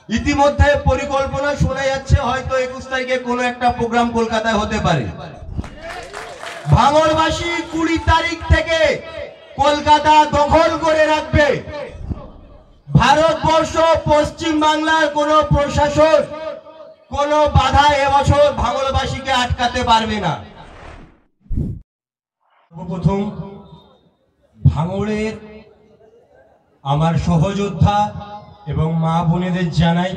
ইতিমধ্যে পরিকল্পনা শোনা যাচ্ছে হয়তো 21 তারিখে কোনো একটা প্রোগ্রাম কলকাতায় হতে পারে। ভাঙড়বাসী 20 তারিখ থেকে কলকাতা দখল করে রাখবে। ভারতবর্ষ পশ্চিম বাংলার কোনো প্রশাসন কোনো বাধা এবছর ভাঙড়বাসীকে আটকাতে পারবে না। প্রথম ভাঙড়ের আমার সহযোদ্ধা এবং মা বোনেদের জানাই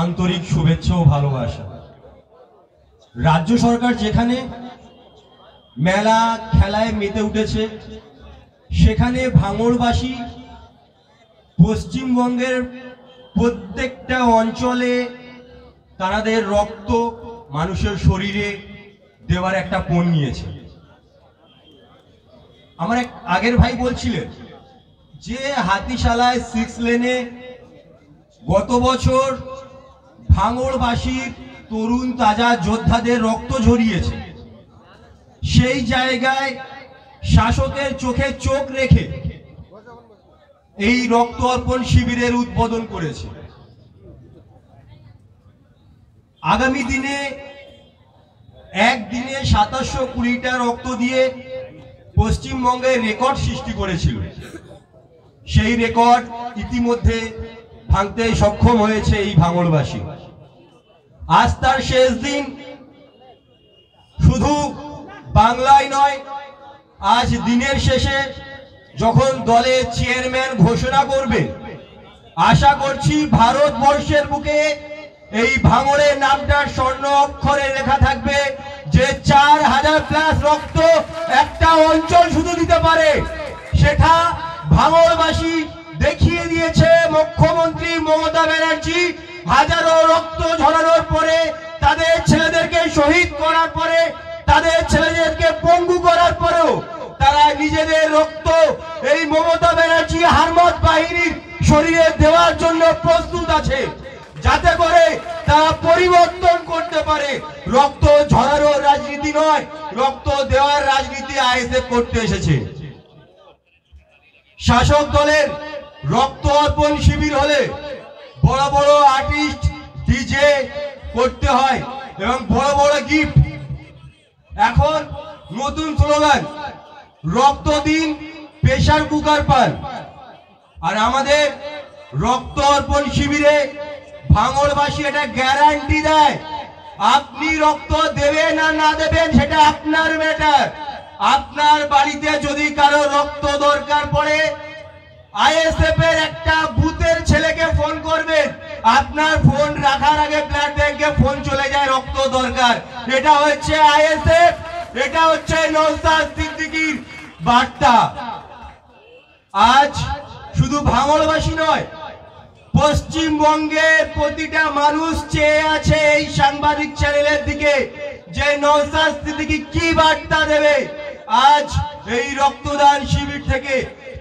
আন্তরিক শুভেচ্ছা ও ভালোবাসা। রাজ্য সরকার যেখানে মেলা খেলায় মেতে উঠেছে, সেখানে ভাঙড়বাসী পশ্চিমবঙ্গের প্রত্যেকটা অঞ্চলে তাদের রক্ত মানুষের শরীরে দেওয়ার একটা পণ নিয়েছে। আমার এক আগের ভাই বলছিলেন যে হাতিশালায় 6 লেনে গত বছর ভাঙড়বাসীর তরুণ তাজা যোদ্ধাদের রক্ত ঝরিয়েছে। সেই জায়গায় শাসকের চোখে চোখ রেখে এই রক্ত অর্পণ শিবিরের উদ্বোধন করেছে। আগামী দিনে একদিনে 2720টা রক্ত দিয়ে পশ্চিমবঙ্গে রেকর্ড সৃষ্টি করেছিল। সেই রেকর্ড ইতিমধ্যে ভাঙতে সক্ষম হয়েছে এই ভাঙড়বাসী। আজ তার শেষ দিন। শুধু বাংলায় নয়, আজ দিনের শেষে যখন দলের চেয়ারম্যান ঘোষণা করবে, আশা করছি ভারতবর্ষের বুকে এই ভাঙড়ের নামটা স্বর্ণ অক্ষরে লেখা থাকবে যে 4000+ রক্ত একটা অঞ্চল শুধু দিতে পারে। সেটা ভাঙড়বাসী দেখিয়ে দিয়েছে। মুখ্যমন্ত্রী মমতা ব্যানার্জি হাজারো রক্ত ঝরানোর পরে, তাদের ছেলেদেরকে শহীদ করার পরে, তাদের ছেলেদেরকে পঙ্গু করার পরেও তারা নিজেদের রক্ত এই মমতা ব্যানার্জি হারমত বাহিনীর শরীরে দেওয়ার জন্য প্রস্তুত আছে, যাতে করে তারা পরিবর্তন করতে পারে। রক্ত ঝরানোর রাজনীতি নয়, রক্ত দেওয়ার রাজনীতি আইএসএফ করতে এসেছে। শাসক দলের রক্ত অর্পণ শিবির হলে বড় বড় আর্টিস্ট, ডিজে করতে হয় এবং বড় বড় গিফট। এখন নতুন স্লোগান, রক্ত দিন প্রেসার কুকার পান। আর আমাদের রক্ত অর্পণ শিবিরে ভাঙড়বাসী এটা গ্যারান্টি দেয়, আপনি রক্ত দেবেন আর না দেবেন সেটা আপনার ম্যাটার। আপনার বাড়িতে যদি কারো রক্ত দরকার পড়ে, আইএসএফ এর একটা বুথের ছেলেকে ফোন করবেন, আপনার ফোন রাখার আগে ব্লাড ব্যাংকে ফোন চলে যায় রক্ত দরকার। এটা হচ্ছে আইএসএফ, এটা হচ্ছে নওশাদ সিদ্দিকীর বার্তা। আজ শুধু ভাঙড়বাসী নয়, পশ্চিমবঙ্গের প্রতিটা মানুষ চেয়ে আছে এই সাংবাদিক চ্যানেলের দিকে যে নওশাদ সিদ্দিকী কি বার্তা দেবে। আজ এই রক্তদান শিবির থেকে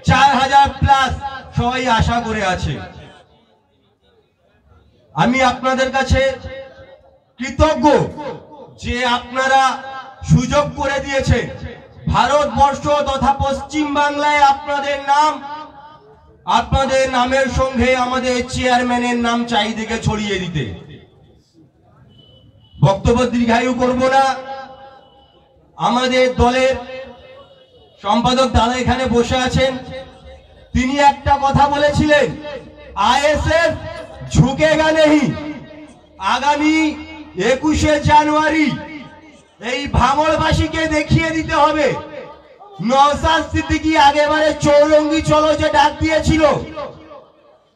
4000+ সবাই আশা করে আছে। আমি আপনাদের কাছে কৃতজ্ঞ যে আপনারা সুযোগ করে দিয়েছেন ভারতবর্ষ তথা পশ্চিম বাংলায় আপনাদের নাম, আপনাদের নামের সঙ্গে আমাদের চেয়ারম্যানের নাম চারিদিকে ছড়িয়ে দিতে। বক্তব্য দীর্ঘায়ু করব না। আমাদের দলের সম্পাদক দাদা এখানে বসে আছেন, তিনি একটা কথা বলেছিলেন, আইএসএফ ঝুঁকেগা নেহি। আগামী 21শে জানুয়ারি এই ভাঙড়বাসীকে দেখিয়ে দিতে হবে নওশাদ সিদ্দিকী আগেবারে চৌরঙ্গি চলো যে ডাক দিয়েছিল,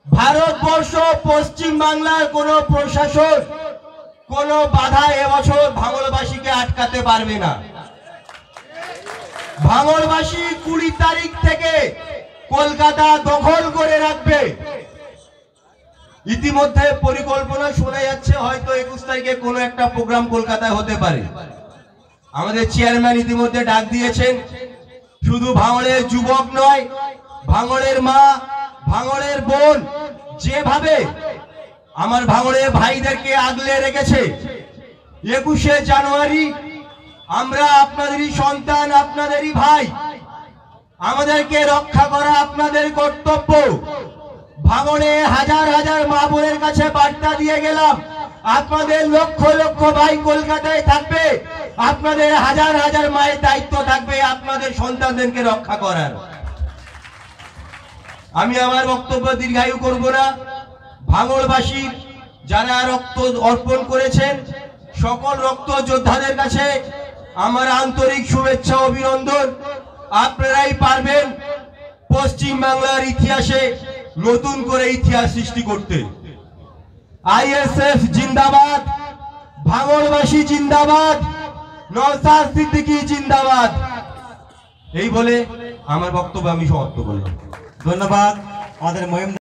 ভারতবর্ষ পশ্চিম বাংলার কোন প্রশাসন কোন বাধা এবছর ভাঙড়বাসীকে আটকাতে পারবে না। ভাঙড়বাসী 20 তারিখ থেকে কলকাতা দখল করে রাখবে। ইতিমধ্যে পরিকল্পনা শোনা যাচ্ছে হয়তো 21 তারিখে কোনো একটা প্রোগ্রাম কলকাতায় হতে পারে। আমাদের চেয়ারম্যান ইতিমধ্যে ডাক দিয়েছেন। শুধু ভাঙড়ের যুবক নয়, ভাঙড়ের মা, ভাঙড়ের বোন যেভাবে আমার ভাঙড়ের ভাইদেরকে আগলে রেখেছে, 21শে জানুয়ারি আমরা আপনাদেরই সন্তান, আপনাদেরই ভাই, আমাদেরকে রক্ষা করা আপনাদের কর্তব্য। ভাঙড়ে হাজার হাজার মা বোনের কাছে বার্তা দিয়ে গেলাম, আপনাদের লক্ষ লক্ষ ভাই কলকাতায় থাকবে, আপনাদের হাজার হাজার মায়ের দায়িত্ব থাকবে আপনাদের সন্তানদেরকে রক্ষা করার। আমি আমার বক্তব্য দীর্ঘায়ু করব না। ভাঙড়বাসীর যারা রক্ত অর্পণ করেছেন সকল রক্ত যোদ্ধাদের কাছে আমার আন্তরিক শুভেচ্ছা অভিনন্দন। আপনারাই পারবেন পশ্চিম বাংলার ইতিহাসে নতুন করে ইতিহাস সৃষ্টি করতে। আইএসএফ জিন্দাবাদ, ভাঙড়বাসী জিন্দাবাদ, নওশাদ সিদ্দিকী জিন্দাবাদ। এই বলে আমার বক্তব্য আমি সমাপ্ত করলাম। ধন্যবাদ আমাদের মহিম।